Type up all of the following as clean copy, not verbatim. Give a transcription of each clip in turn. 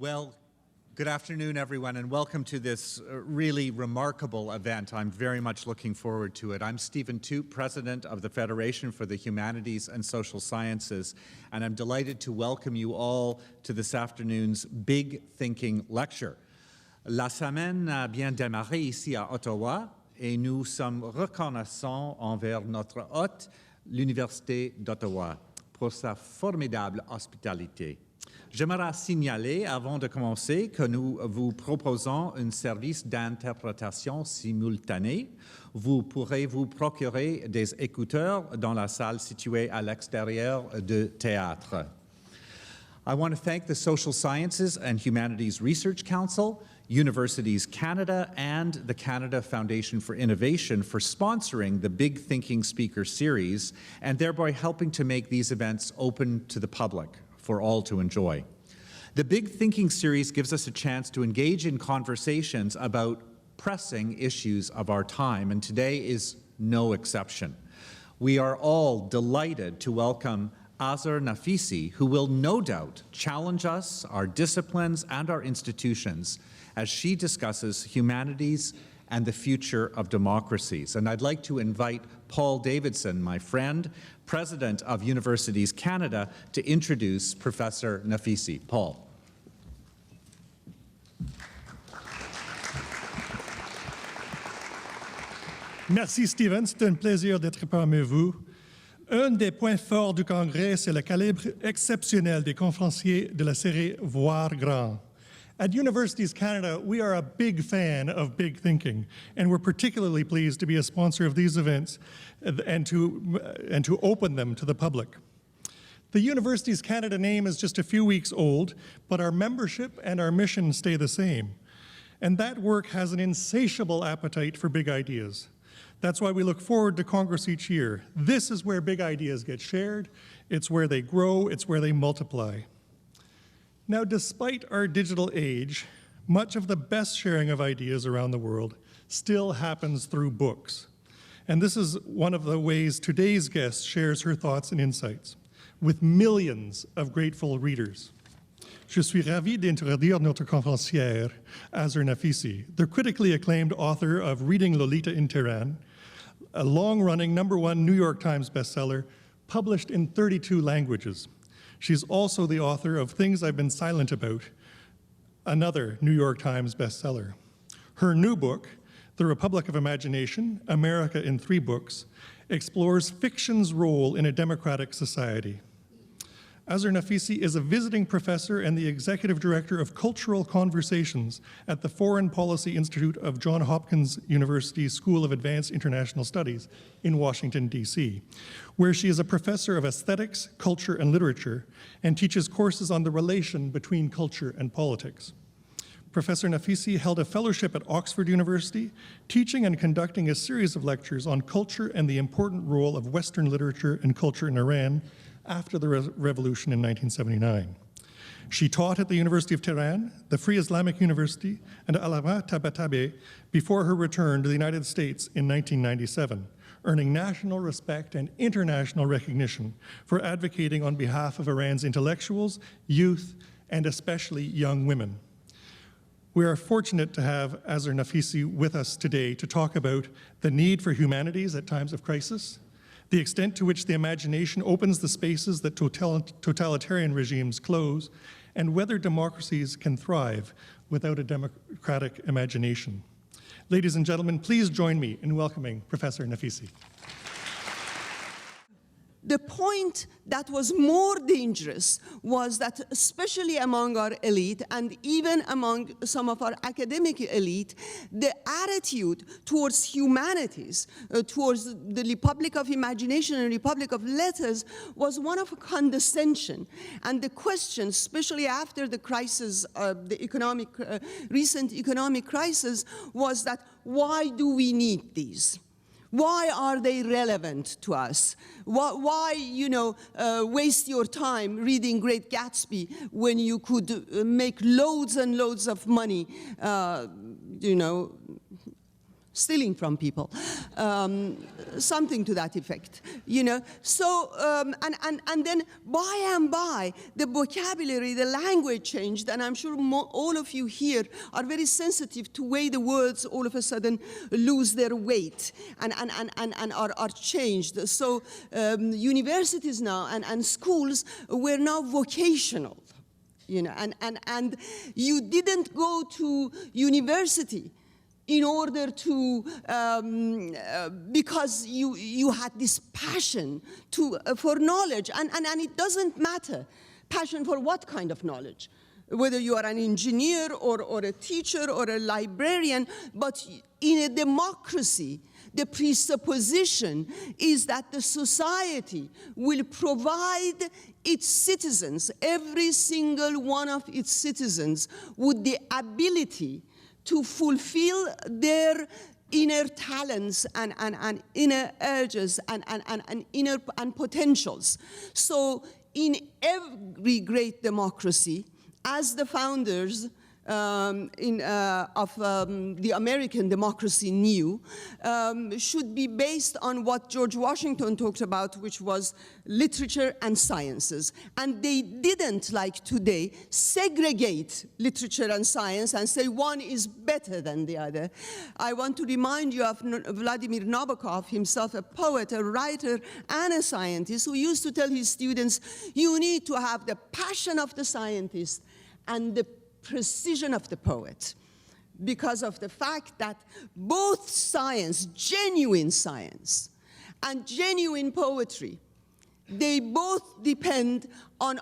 Well, good afternoon, everyone, and welcome to this really remarkable event. I'm very much looking forward to it. I'm Stephen Toop, President of the Federation for the Humanities and Social Sciences, and I'm delighted to welcome you all to this afternoon's Big Thinking Lecture. La semaine a bien démarré ici à Ottawa, et nous sommes reconnaissants envers notre hôte, l'Université d'Ottawa, pour sa formidable hospitalité. J'aimerais signaler, avant de commencer, que nous vous proposons un service d'interprétation simultanée. Vous pourrez vous procurer des écouteurs dans la salle située à l'extérieur du théâtre. I want to thank the Social Sciences and Humanities Research Council, Universities Canada, and the Canada Foundation for Innovation for sponsoring the Big Thinking Speaker Series and thereby helping to make these events open to the public for all to enjoy. The Big Thinking Series gives us a chance to engage in conversations about pressing issues of our time, and today is no exception. We are all delighted to welcome Azar Nafisi, who will no doubt challenge us, our disciplines, and our institutions as she discusses humanities and the future of democracies. And I'd like to invite Paul Davidson, my friend, President of Universities Canada, to introduce Professor Nafisi. Paul. Merci Stephen, c'est un plaisir d'être parmi vous. Un des points forts du Congrès, c'est le calibre exceptionnel des conférenciers de la série Voir grand. At Universities Canada, we are a big fan of big thinking, and we're particularly pleased to be a sponsor of these events and to open them to the public. The Universities Canada name is just a few weeks old, but our membership and our mission stay the same. And that work has an insatiable appetite for big ideas. That's why we look forward to Congress each year. This is where big ideas get shared, it's where they grow, it's where they multiply. Now, despite our digital age, much of the best sharing of ideas around the world still happens through books. And this is one of the ways today's guest shares her thoughts and insights, with millions of grateful readers. Je suis ravi d'introduire notre conférencière, Azar Nafisi, the critically acclaimed author of Reading Lolita in Tehran, a long-running #1 New York Times bestseller, published in 32 languages. She's also the author of Things I've Been Silent About, another New York Times bestseller. Her new book, The Republic of Imagination, America in 3 Books, explores fiction's role in a democratic society. Azar Nafisi is a visiting professor and the executive director of cultural conversations at the Foreign Policy Institute of Johns-Hopkins University School of Advanced International Studies in Washington, D.C., where she is a professor of aesthetics, culture, and literature, and teaches courses on the relation between culture and politics. Professor Nafisi held a fellowship at Oxford University, teaching and conducting a series of lectures on culture and the important role of Western literature and culture in Iran after the revolution in 1979. She taught at the University of Tehran, the Free Islamic University, and Allama Tabatabai before her return to the United States in 1997, earning national respect and international recognition for advocating on behalf of Iran's intellectuals, youth, and especially young women. We are fortunate to have Azar Nafisi with us today to talk about the need for humanities at times of crisis, the extent to which the imagination opens the spaces that totalitarian regimes close, and whether democracies can thrive without a democratic imagination. Ladies and gentlemen, please join me in welcoming Professor Nafisi. The point that was more dangerous was that, especially among our elite and even among some of our academic elite, the attitude towards humanities, towards the Republic of Imagination and Republic of Letters, was one of condescension. And the question, especially after the crisis, the recent economic crisis, was that why do we need these? Why are they relevant to us? Why waste your time reading Great Gatsby when you could make loads and loads of money, stealing from people, something to that effect, you know. So, and then by and by, the vocabulary, the language changed, and I'm sure all of you here are very sensitive to way the words all of a sudden lose their weight and are changed. So universities now and schools were now vocational. You know, and you didn't go to university in order to, because you had this passion for knowledge, and it doesn't matter, passion for what kind of knowledge, whether you are an engineer or a teacher or a librarian, but in a democracy, the presupposition is that the society will provide its citizens, every single one of its citizens, with the ability to fulfill their inner talents and inner urges and inner potentials. So in every great democracy, as the founders of the American democracy knew, should be based on what George Washington talked about, which was literature and sciences. And they didn't, like today, segregate literature and science and say one is better than the other. I want to remind you of Vladimir Nabokov, himself a poet, a writer, and a scientist, who used to tell his students, you need to have the passion of the scientist and the precision of the poet, because of the fact that both science, genuine science, and genuine poetry, they both depend on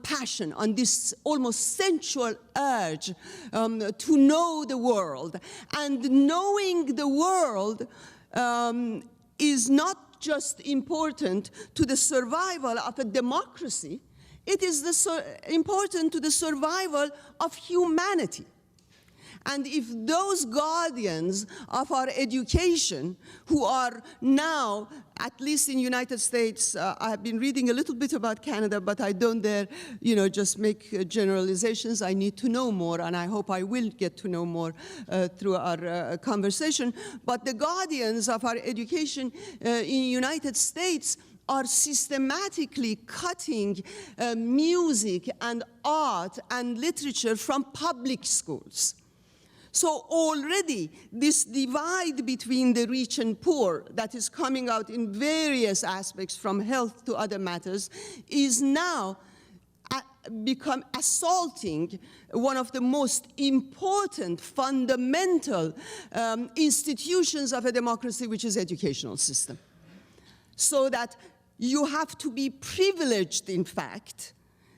passion, on this almost sensual urge to know the world. And knowing the world is not just important to the survival of a democracy, it is important to the survival of humanity. And if those guardians of our education, who are now, at least in the United States, I have been reading a little bit about Canada, but I don't dare, just make generalizations. I need to know more, and I hope I will get to know more through our conversation. But the guardians of our education in the United States are systematically cutting music and art and literature from public schools. So already this divide between the rich and poor that is coming out in various aspects, from health to other matters, is now become assaulting one of the most important, fundamental institutions of a democracy, which is educational system. So that you have to be privileged, in fact,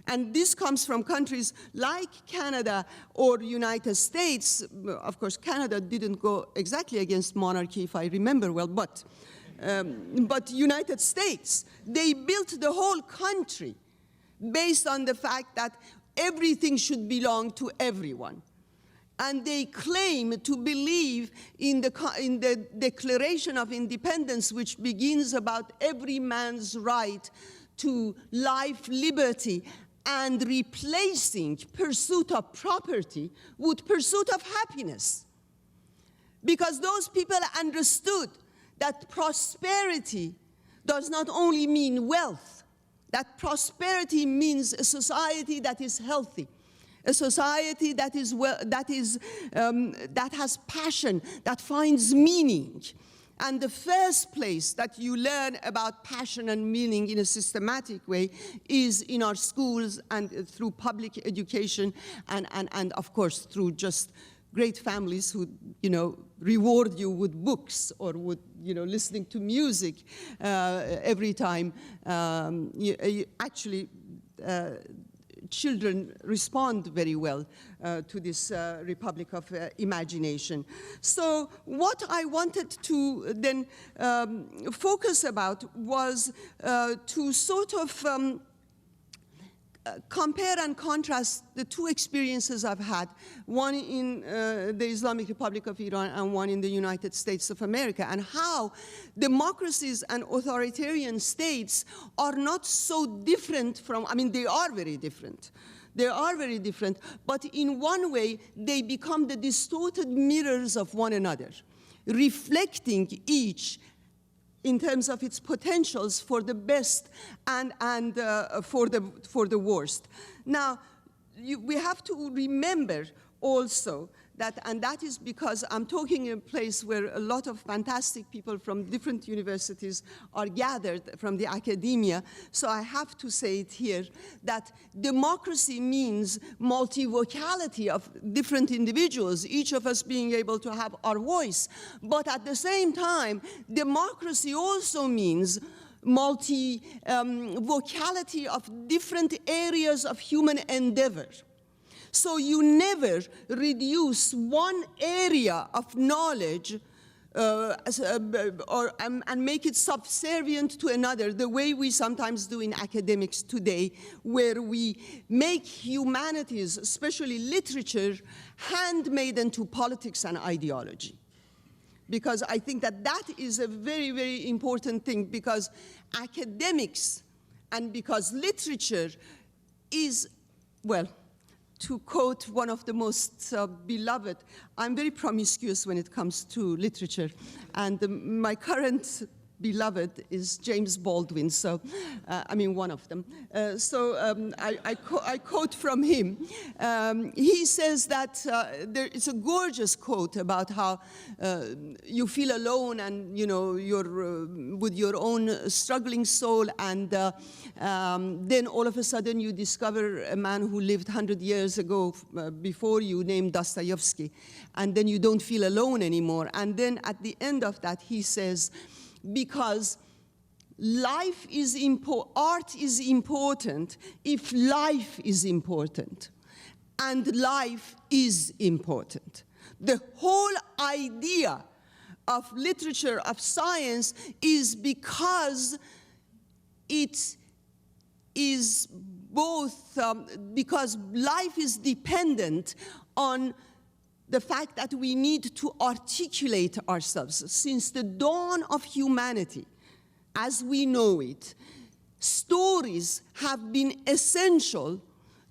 and this comes from countries like Canada or United States. Of course, Canada didn't go exactly against monarchy, if I remember well, but United States, they built the whole country based on the fact that everything should belong to everyone. And they claim to believe in the Declaration of Independence, which begins about every man's right to life, liberty, and replacing pursuit of property with pursuit of happiness. Because those people understood that prosperity does not only mean wealth, that prosperity means a society that is healthy, a society that has passion, that finds meaning. And the first place that you learn about passion and meaning in a systematic way is in our schools and through public education and of course through just great families who, reward you with books or with, listening to music every time. Children respond very well to this republic of imagination. So what I wanted to then focus about was to sort of compare and contrast the two experiences I've had, one in the Islamic Republic of Iran and one in the United States of America, and how democracies and authoritarian states are not so different from, they are very different. They are very different, but in one way, they become the distorted mirrors of one another. reflecting each in terms of its potentials for the best and for the worst. Now, we have to remember also that, and that is because I'm talking in a place where a lot of fantastic people from different universities are gathered from the academia, so I have to say it here, that democracy means multivocality of different individuals, each of us being able to have our voice. But at the same time, democracy also means vocality of different areas of human endeavor. So you never reduce one area of knowledge and make it subservient to another, the way we sometimes do in academics today, where we make humanities, especially literature, handmaiden to politics and ideology. Because I think that that is a very, very important thing, because academics and because literature is, well, to quote one of the most beloved, I'm very promiscuous when it comes to literature, and my current beloved is James Baldwin, so, I mean, one of them. I quote from him. He says that there is a gorgeous quote about how you feel alone and, you know, you're with your own struggling soul, and then all of a sudden you discover a man who lived 100 years ago before you, named Dostoevsky, and then you don't feel alone anymore. And then at the end of that, he says, because life is art is important if life is important, and life is important. The whole idea of literature, of science, is because it is both, because life is dependent on the fact that we need to articulate ourselves. Since the dawn of humanity, as we know it, stories have been essential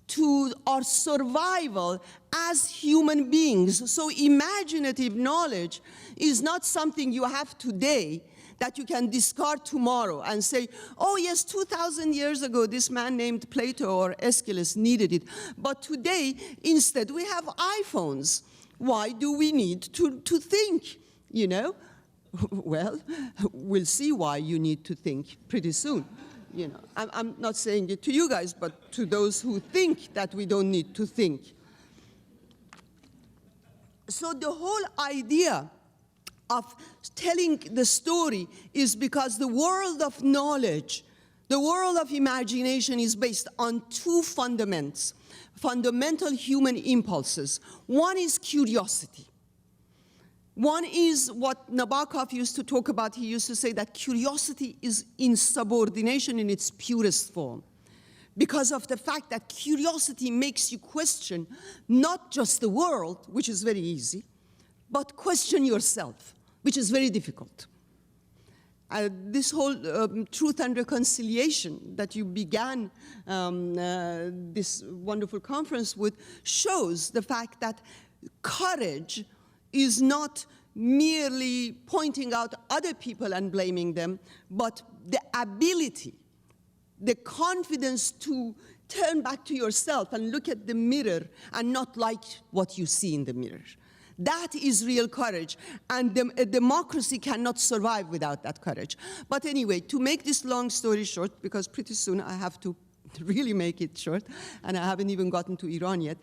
to our survival as human beings. So imaginative knowledge is not something you have today that you can discard tomorrow and say, oh yes, 2,000 years ago, this man named Plato or Aeschylus needed it. But today, instead, we have iPhones. Why do we need to think, you know? Well, we'll see why you need to think pretty soon. You know, I'm not saying it to you guys, but to those who think that we don't need to think. So the whole idea of telling the story is because the world of knowledge, the world of imagination, is based on two fundamental human impulses. One is curiosity. One is what Nabokov used to talk about. He used to say that curiosity is insubordination in its purest form, because of the fact that curiosity makes you question not just the world, which is very easy, but question yourself, which is very difficult. This whole truth and reconciliation that you began this wonderful conference with shows the fact that courage is not merely pointing out other people and blaming them, but the ability, the confidence to turn back to yourself and look at the mirror and not like what you see in the mirror. That is real courage, and a democracy cannot survive without that courage. But anyway, to make this long story short, because pretty soon I have to really make it short, and I haven't even gotten to Iran yet,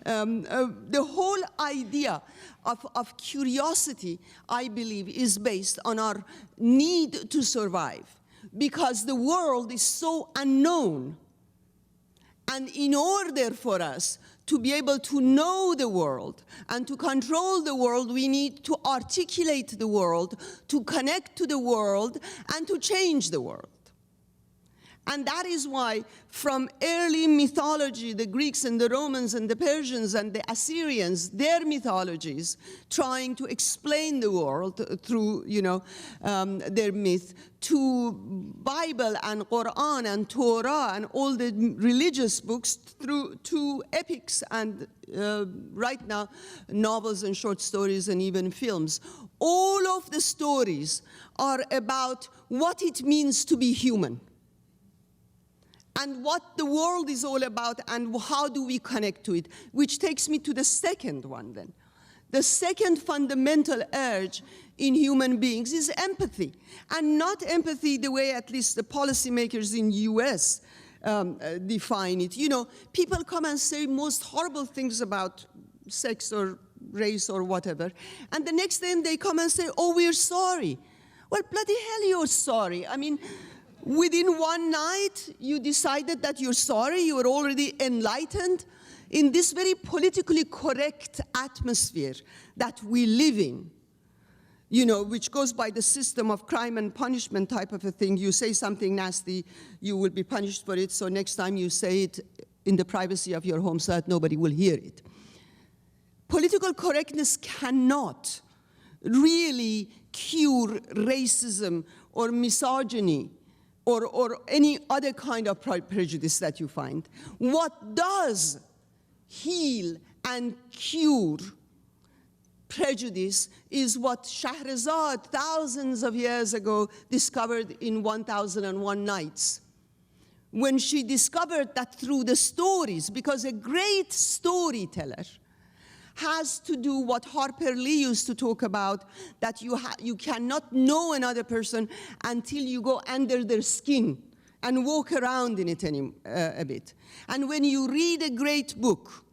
the whole idea of curiosity, I believe, is based on our need to survive, because the world is so unknown. And in order for us to be able to know the world and to control the world, we need to articulate the world, to connect to the world, and to change the world. And that is why from early mythology, the Greeks and the Romans and the Persians and the Assyrians, their mythologies, trying to explain the world through, their myth, to Bible and Quran and Torah and all the religious books, through to epics and right now novels and short stories and even films. All of the stories are about what it means to be human, and what the world is all about, and how do we connect to it, which takes me to the second one then. The second fundamental urge in human beings is empathy, and not empathy the way at least the policymakers in US define it. People come and say most horrible things about sex or race or whatever, and the next day they come and say, oh, we're sorry. Well, bloody hell, you're sorry. I mean, within one night, you decided that you're sorry, you were already enlightened. In this very politically correct atmosphere that we live in, which goes by the system of crime and punishment type of a thing. You say something nasty, you will be punished for it, so next time you say it in the privacy of your home so that nobody will hear it. Political correctness cannot really cure racism or misogyny or any other kind of prejudice that you find. What does heal and cure prejudice is what Shahrazad thousands of years ago discovered in 1001 Nights, when she discovered that through the stories, because a great storyteller has to do what Harper Lee used to talk about, that you cannot know another person until you go under their skin and walk around in it a bit. And when you read a great book,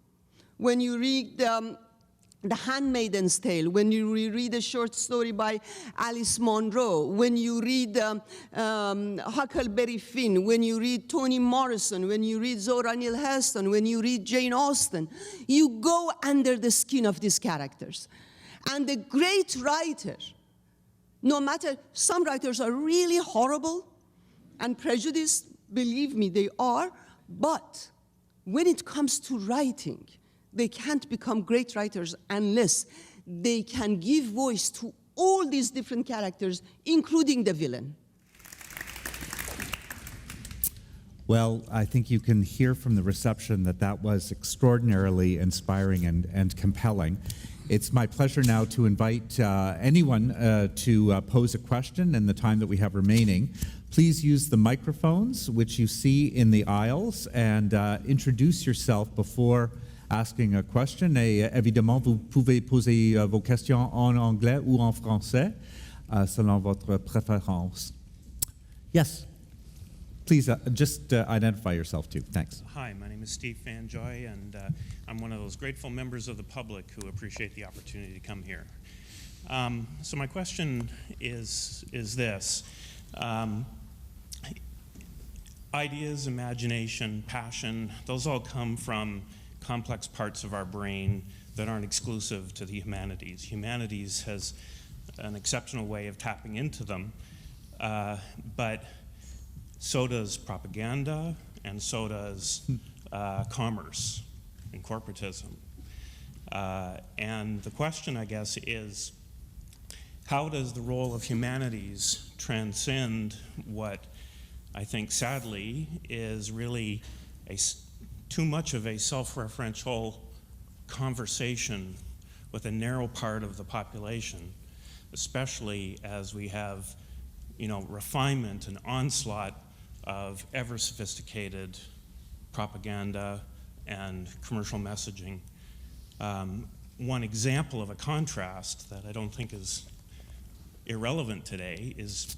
when you read The Handmaid's Tale, when you read a short story by Alice Munro, when you read Huckleberry Finn, when you read Toni Morrison, when you read Zora Neale Hurston, when you read Jane Austen, you go under the skin of these characters. And the great writer, no matter, some writers are really horrible and prejudiced, believe me, they are, but when it comes to writing, they can't become great writers unless they can give voice to all these different characters, including the villain. Well, I think you can hear from the reception that was extraordinarily inspiring and compelling. It's my pleasure now to invite anyone to pose a question in the time that we have remaining. Please use the microphones, which you see in the aisles, and introduce yourself before asking a question. Et évidemment, vous pouvez poser vos questions en anglais ou en français, selon votre préférence. Yes, please just identify yourself too. Thanks. Hi, my name is Steve Fanjoy, and I'm one of those grateful members of the public who appreciate the opportunity to come here. So my question is this. Ideas, imagination, passion, those all come from complex parts of our brain that aren't exclusive to the humanities. Humanities has an exceptional way of tapping into them, but so does propaganda, and so does commerce and corporatism. And the question, I guess, is how does the role of humanities transcend what I think, sadly, is really too much of a self-referential conversation with a narrow part of the population, especially as we have, refinement and onslaught of ever sophisticated propaganda and commercial messaging. One example of a contrast that I don't think is irrelevant today is,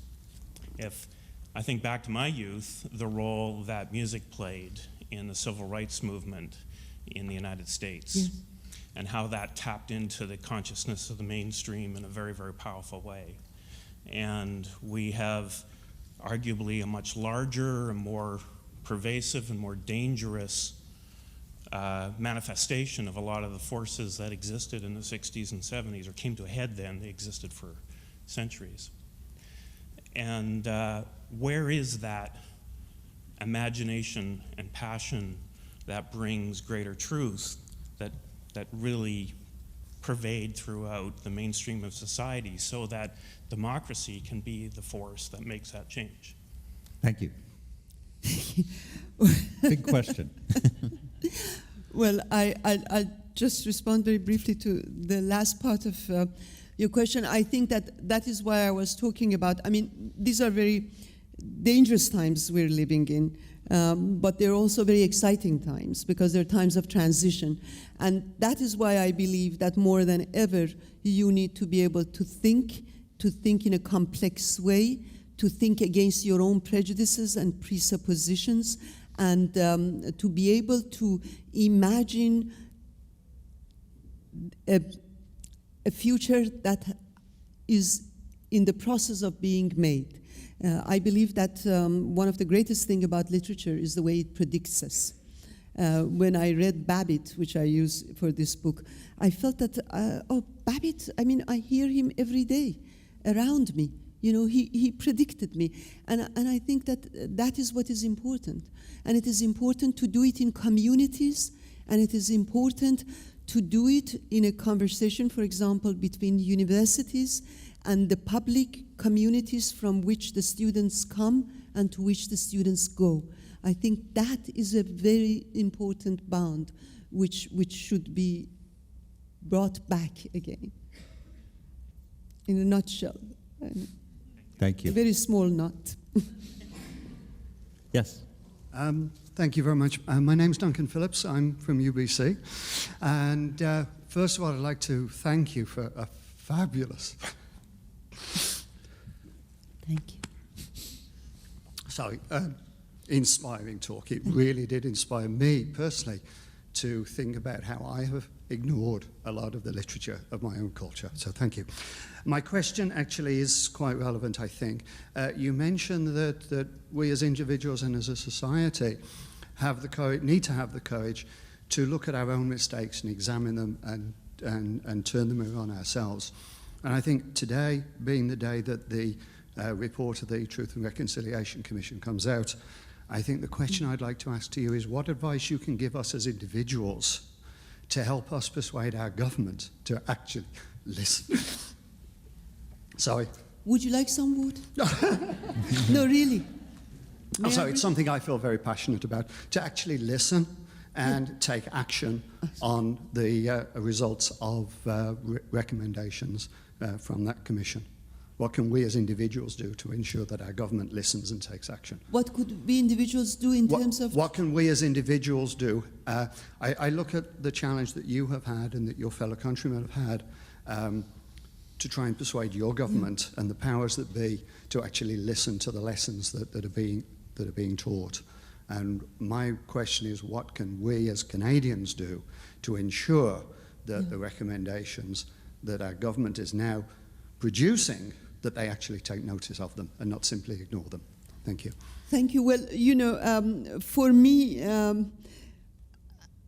if I think back to my youth, the role that music played in the civil rights movement in the United States, yes, and how that tapped into the consciousness of the mainstream in a very, very powerful way. And we have arguably a much larger and more pervasive and more dangerous manifestation of a lot of the forces that existed in the 60s and 70s, or came to a head then. They existed for centuries. And where is that imagination and passion that brings greater truth that really pervade throughout the mainstream of society so that democracy can be the force that makes that change. Thank you. Big question. Well, I'll just respond very briefly to the last part of your question. I think that is why I was talking about, I mean, these are very dangerous times we're living in, but they're also very exciting times because they're times of transition. And that is why I believe that more than ever, you need to be able to think in a complex way, to think against your own prejudices and presuppositions, and to be able to imagine a future that is in the process of being made. I believe that one of the greatest things about literature is the way it predicts us. When I read Babbitt, which I use for this book, I felt that, Babbitt, I mean, I hear him every day around me. You know, he predicted me. And I think that is what is important. And it is important to do it in communities, and it is important to do it in a conversation, for example, between universities and the public communities from which the students come and to which the students go. I think that is a very important bound which should be brought back again. In a nutshell. Thank you. A very small knot. Yes. Thank you very much. My name's Duncan Phillips. I'm from UBC. And first of all, I'd like to thank you for a fabulous... Thank you. Sorry, inspiring talk. It really did inspire me personally to think about how I have ignored a lot of the literature of my own culture. So thank you. My question actually is quite relevant, I think. You mentioned that we as individuals and as a society have the courage, need to have the courage to look at our own mistakes and examine them and turn them around ourselves. And I think today, being the day that the report of the Truth and Reconciliation Commission comes out, I think the question I'd like to ask to you is what advice you can give us as individuals to help us persuade our government to actually listen. Sorry. Would you like some wood? No, really. I'm sorry, it's something I feel very passionate about, to actually listen and take action on the results of recommendations from that commission. What can we as individuals do to ensure that our government listens and takes action? What could we individuals do in terms of... What can we as individuals do? I look at the challenge that you have had and that your fellow countrymen have had to try and persuade your government and the powers that be to actually listen to the lessons that are being taught. And my question is, what can we as Canadians do to ensure that the recommendations that our government is now producing, that they actually take notice of them and not simply ignore them? Thank you. Thank you. Well, you know, for me,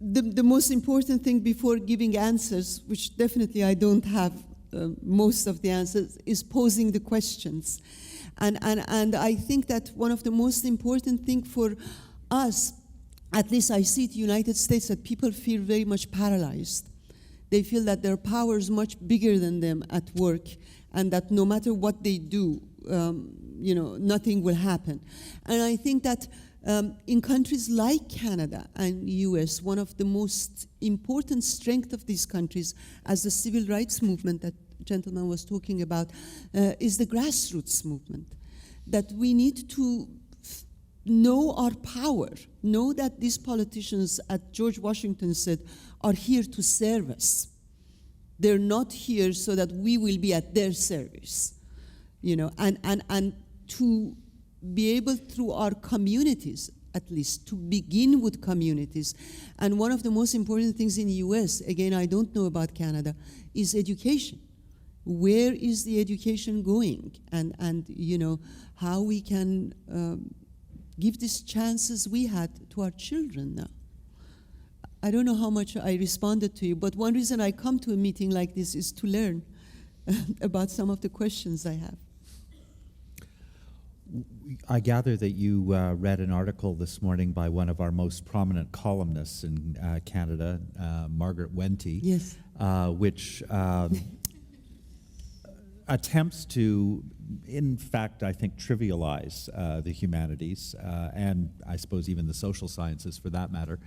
the most important thing before giving answers, which definitely I don't have most of the answers, is posing the questions. And I think that one of the most important things for us, at least I see it in the United States, that people feel very much paralyzed. They feel that their power is much bigger than them at work, and that no matter what they do, you know, nothing will happen. And I think that in countries like Canada and US, one of the most important strengths of these countries, as the civil rights movement that the gentleman was talking about, is the grassroots movement. That we need to know our power, know that these politicians, as George Washington said, are here to serve us. They're not here so that we will be at their service, you know, and to be able through our communities, at least, to begin with communities. And one of the most important things in the US, again, I don't know about Canada, is education. Where is the education going? And you know, how we can give these chances we had to our children now. I don't know how much I responded to you, but one reason I come to a meeting like this is to learn about some of the questions I have. I gather that you read an article this morning by one of our most prominent columnists in Canada, Margaret Wente, Yes. Which attempts to, in fact, I think, trivialize the humanities and I suppose even the social sciences for that matter.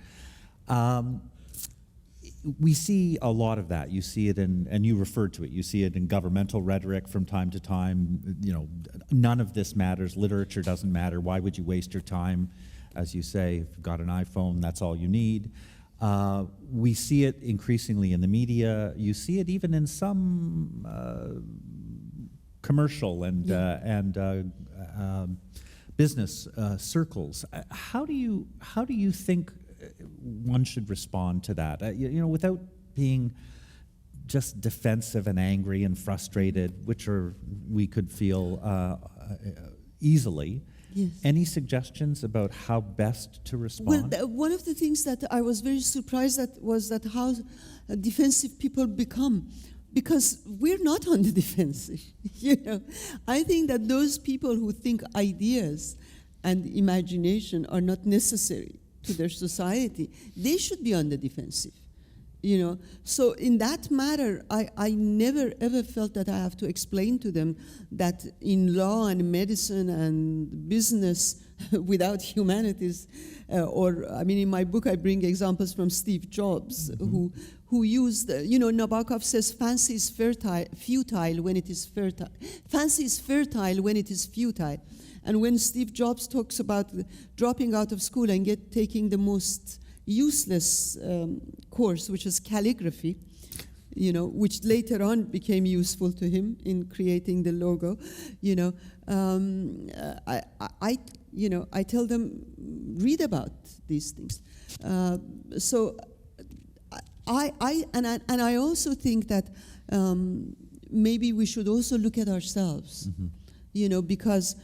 We see a lot of that. You see it in, and you referred to it, you see it in governmental rhetoric from time to time. You know, none of this matters. Literature doesn't matter. Why would you waste your time? As you say, if you've got an iPhone, that's all you need. We see it increasingly in the media. You see it even in some commercial and business circles. How do you think one should respond to that? You know, without being just defensive and angry and frustrated, which we could feel easily. Yes. Any suggestions about how best to respond? Well, one of the things that I was very surprised at was that how defensive people become, because we're not on the defensive. You know, I think that those people who think ideas and imagination are not necessary to their society, they should be on the defensive. You know, so in that matter, I never ever felt that I have to explain to them that in law and medicine and business, without humanities, in my book I bring examples from Steve Jobs, who used, Nabokov says, fancy is futile when it is fertile. Fancy is fertile when it is futile. And when Steve Jobs talks about dropping out of school and taking the most useless course, which is calligraphy, which later on became useful to him in creating the logo, I tell them, read about these things. I also think that maybe we should also look at ourselves, because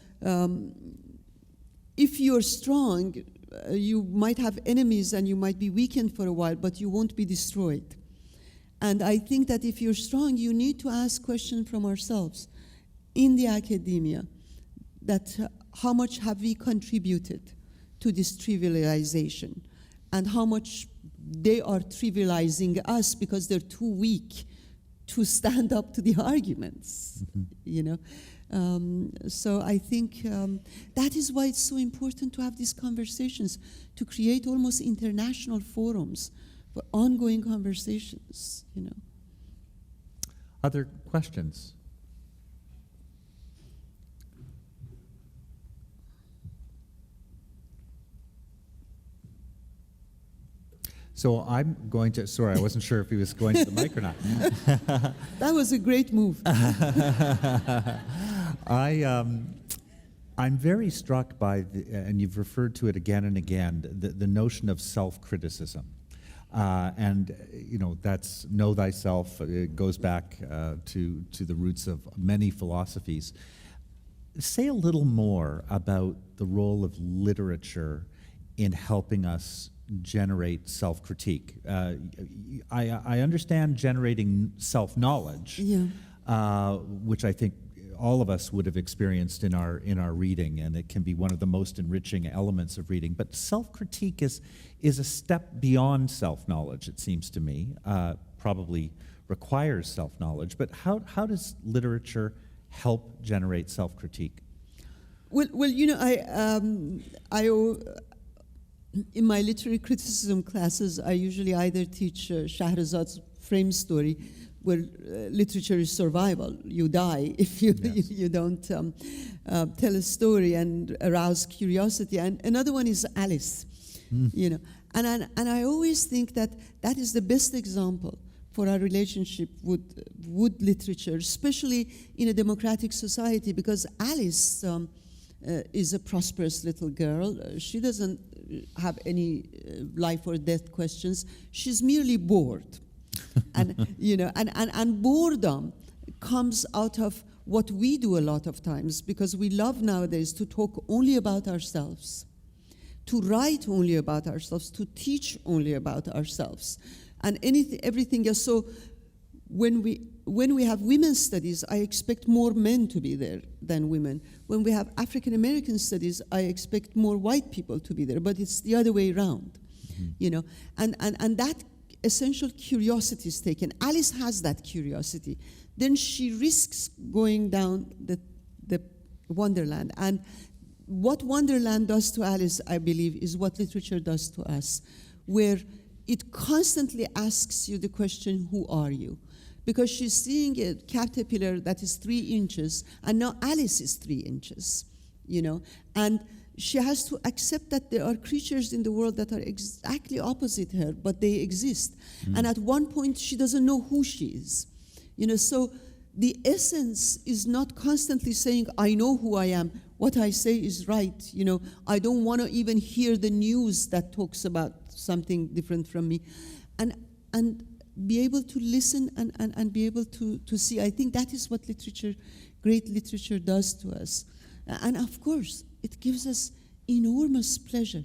if you're strong, you might have enemies and you might be weakened for a while, but you won't be destroyed. And I think that if you're strong, you need to ask questions from ourselves in the academia, that how much have we contributed to this trivialization, and how much they are trivializing us because they're too weak to stand up to the arguments, So I think that is why it's so important to have these conversations, to create almost international forums for ongoing conversations, Other questions? So I'm going to, sorry, I wasn't sure if he was going to the mic or not. That was a great move. I'm very struck by, and you've referred to it again and again, the notion of self-criticism. And, that's know thyself. It goes back to the roots of many philosophies. Say a little more about the role of literature in helping us generate self-critique. I understand generating self-knowledge, which I think all of us would have experienced in our reading, and it can be one of the most enriching elements of reading. But self-critique is a step beyond self-knowledge, it seems to me. Probably requires self-knowledge. But how does literature help generate self-critique? Well, in my literary criticism classes, I usually either teach Shahrazad's frame story, where literature is survival. You die if you you don't tell a story and arouse curiosity. And another one is Alice, And I always think that is the best example for our relationship with literature, especially in a democratic society, because Alice is a prosperous little girl. She doesn't have any life or death questions. She's merely bored. And boredom comes out of what we do a lot of times, because we love nowadays to talk only about ourselves, to write only about ourselves, to teach only about ourselves, and everything else. So when we have women's studies, I expect more men to be there than women. When we have African American studies, I expect more white people to be there, but it's the other way around, you know. And that essential curiosity is taken. Alice has that curiosity. Then she risks going down the Wonderland. And what Wonderland does to Alice, I believe, is what literature does to us, where it constantly asks you the question, who are you? Because she's seeing a caterpillar that is 3 inches, and now Alice is 3 inches, you know? And she has to accept that there are creatures in the world that are exactly opposite her, but they exist. And at one point, she doesn't know who she is. You know, so the essence is not constantly saying, I know who I am, what I say is right, you know, I don't want to even hear the news that talks about something different from me. And be able to listen and be able to see. I think that is what literature, great literature does to us. And of course, it gives us enormous pleasure.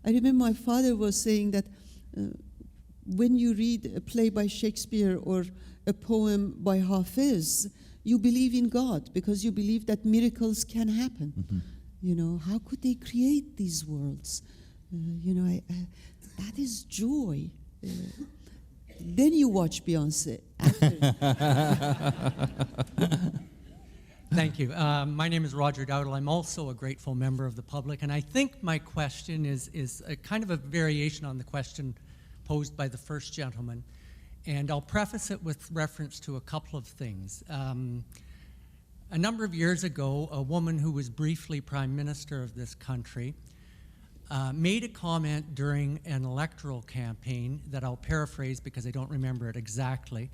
I remember my father was saying that when you read a play by Shakespeare or a poem by Hafiz, you believe in God because you believe that miracles can happen. You know, how could they create these worlds? You know, that is joy. Then you watch Beyonce. Thank you. My name is Roger Dowdle. I'm also a grateful member of the public, and I think my question is a kind of a variation on the question posed by the first gentleman, and I'll preface it with reference to a couple of things. A number of years ago, a woman who was briefly Prime Minister of this country made a comment during an electoral campaign that I'll paraphrase because I don't remember it exactly,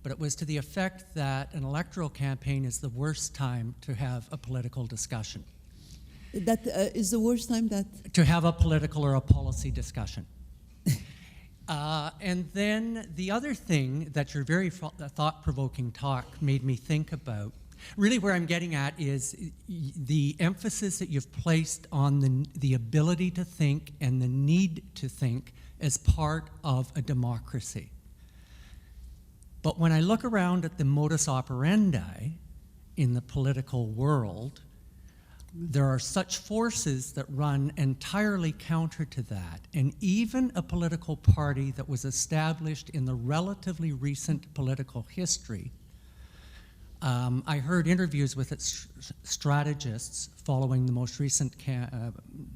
but it was to the effect that an electoral campaign is the worst time to have a political discussion. That is the worst time that? To have a political or a policy discussion. And then the other thing that your very thought-provoking talk made me think about, really where I'm getting at is the emphasis that you've placed on the ability to think and the need to think as part of a democracy. But when I look around at the modus operandi in the political world, there are such forces that run entirely counter to that. And even a political party that was established in the relatively recent political history, I heard interviews with its strategists following the most recent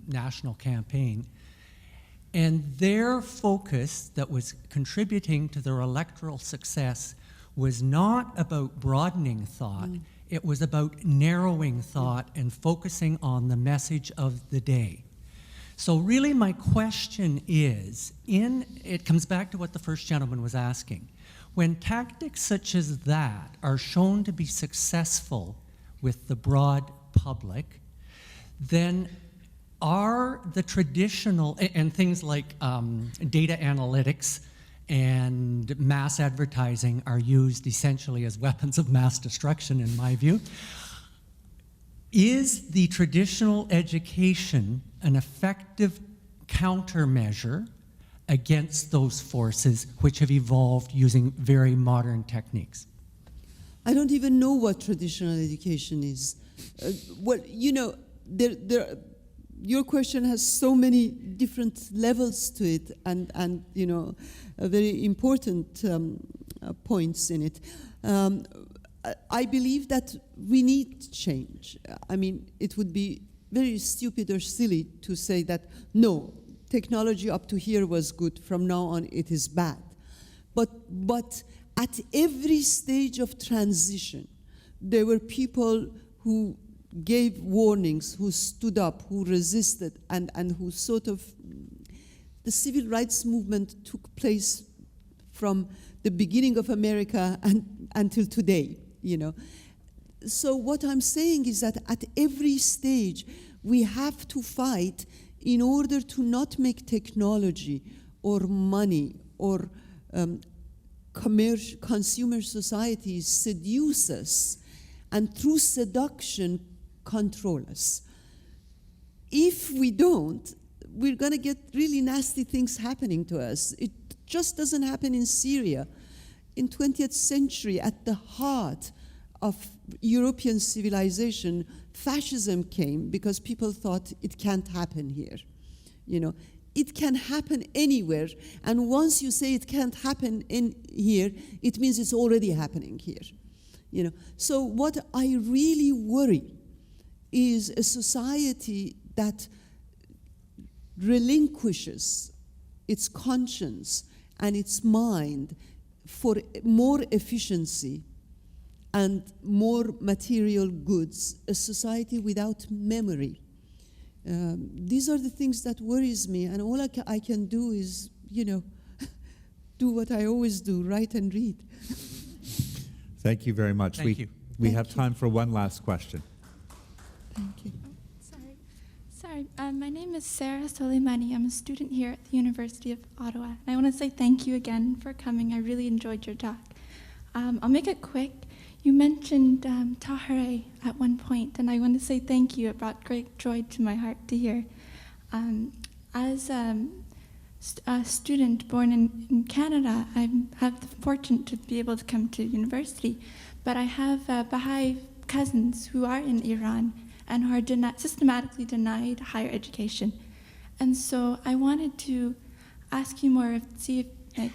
national campaign, and their focus that was contributing to their electoral success was not about broadening thought, it was about narrowing thought and focusing on the message of the day. So really my question is, it comes back to what the first gentleman was asking. When tactics such as that are shown to be successful with the broad public, then are the traditional, and things like data analytics and mass advertising are used essentially as weapons of mass destruction, in my view. Is the traditional education an effective countermeasure against those forces which have evolved using very modern techniques? I don't even know what traditional education is. Well, you know, your question has so many different levels to it, and you know, very important points in it. I believe that we need change. I mean, it would be very stupid or silly to say that, no, technology up to here was good, from now on it is bad. But at every stage of transition, there were people who gave warnings, who stood up, who resisted, and who sort of, the civil rights movement took place from the beginning of America until today, you know. So what I'm saying is that at every stage, we have to fight in order to not make technology or money or consumer societies seduce us, and through seduction, control us. If we don't, we're going to get really nasty things happening to us. It just doesn't happen in Syria. in 20th century, at the heart of European civilization, fascism came because people thought it can't happen here. You know, it can happen anywhere, and once you say it can't happen in here, it means it's already happening here. You know, so what I really worry is a society that relinquishes its conscience and its mind for more efficiency and more material goods, a society without memory. These are the things that worries me, and all I can do is, you know, do what I always do, write and read. Thank you very much. Thank you. We Thank have you. time for one last question. Thank you. Sorry, my name is Sarah Soleimani. I'm a student here at the University of Ottawa. And I want to say thank you again for coming. I really enjoyed your talk. I'll make it quick. You mentioned Tahrir at one point, and I want to say thank you. It brought great joy to my heart to hear. As a student born in Canada, I have the fortune to be able to come to university, but I have Baha'i cousins who are in Iran and who are systematically denied higher education. And so I wanted to ask you more, see if, like,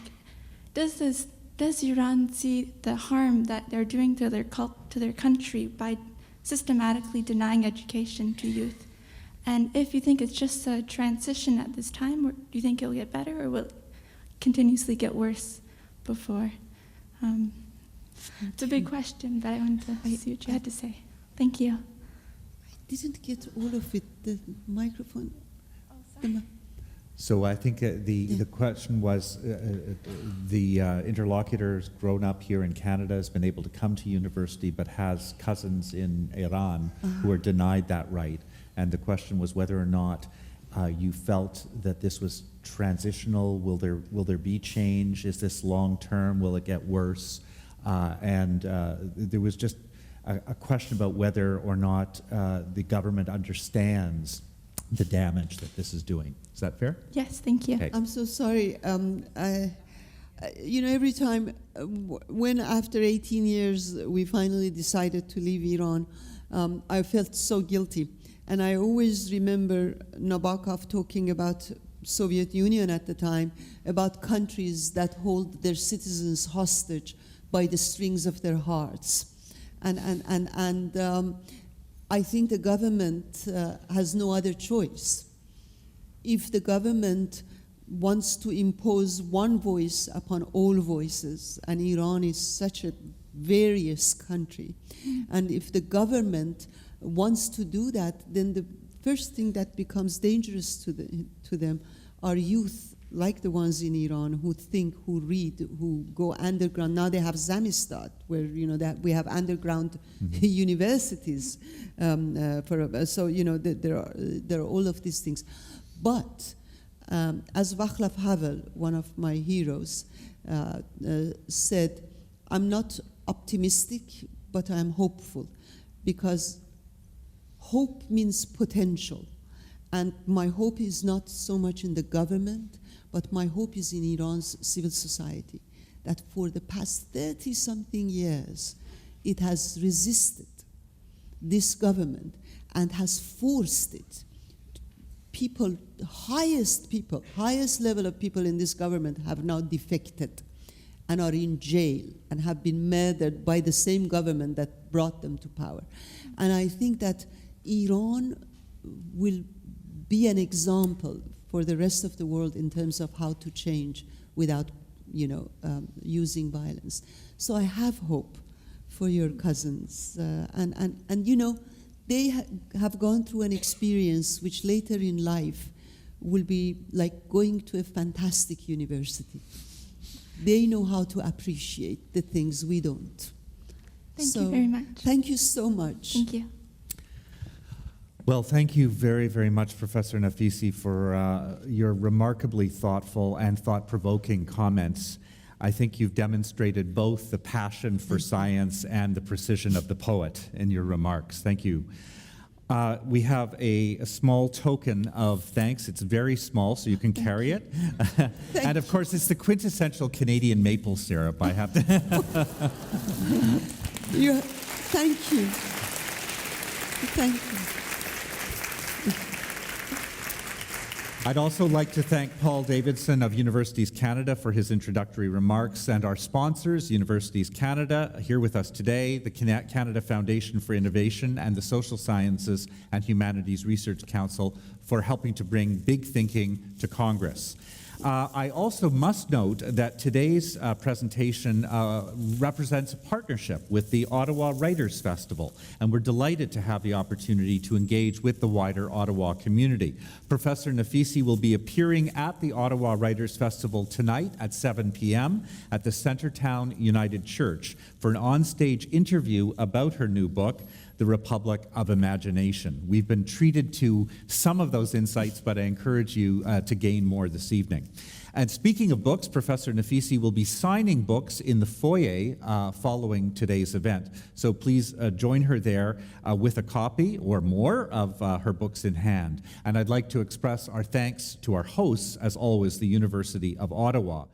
does Iran see the harm that they're doing to their country by systematically denying education to youth? And if you think it's just a transition at this time, or do you think it'll get better, or will it continuously get worse before? It's a big question, but I wanted to see what you had to say. Thank you. I didn't get all of it, the microphone. Oh, sorry. So I think the question was, the interlocutor's grown up here in Canada, has been able to come to university, but has cousins in Iran who are denied that right. And the question was whether or not you felt that this was transitional. Will there be change? Is this long term? Will it get worse? And there was just a question about whether or not the government understands the damage that this is doing. Is that fair? Yes, thank you. Okay. I'm so sorry. You know, every time when after 18 years we finally decided to leave Iran, I felt so guilty. And I always remember Nabokov talking about Soviet Union at the time, about countries that hold their citizens hostage by the strings of their hearts. And I think the government has no other choice. If the government wants to impose one voice upon all voices, and Iran is such a various country, and if the government wants to do that, then the first thing that becomes dangerous to them are youth like the ones in Iran who think, who read, who go underground. Now they have Zamistad, where that we have underground universities. So there are all of these things. But as Václav Havel, one of my heroes, said, "I'm not optimistic, but I'm hopeful, because hope means potential. And my hope is not so much in the government, but my hope is in Iran's civil society, that for the past 30-something years, it has resisted this government and has forced it. People, highest level of people in this government have now defected and are in jail and have been murdered by the same government that brought them to power. And I think that Iran will be an example for the rest of the world in terms of how to change without, using violence. So I have hope for your cousins, and they have gone through an experience which later in life will be like going to a fantastic university. They know how to appreciate the things we don't. Thank you very much. Thank you so much. Thank you. Well, thank you very, very much, Professor Nafisi, for your remarkably thoughtful and thought-provoking comments. I think you've demonstrated both the passion for science and the precision of the poet in your remarks. Thank you. We have a small token of thanks. It's very small, so you can carry it. And of course, it's the quintessential Canadian maple syrup. I have to. Thank you. Thank you. I'd also like to thank Paul Davidson of Universities Canada for his introductory remarks, and our sponsors, Universities Canada, here with us today, the Canada Foundation for Innovation, and the Social Sciences and Humanities Research Council for helping to bring big thinking to Congress. I also must note that today's presentation represents a partnership with the Ottawa Writers Festival, and we're delighted to have the opportunity to engage with the wider Ottawa community. Professor Nafisi will be appearing at the Ottawa Writers Festival tonight at 7 p.m. at the Centertown United Church for an onstage interview about her new book, The Republic of Imagination. We've been treated to some of those insights, but I encourage you to gain more this evening. And speaking of books, Professor Nafisi will be signing books in the foyer following today's event. So please join her there with a copy or more of her books in hand. And I'd like to express our thanks to our hosts, as always, the University of Ottawa.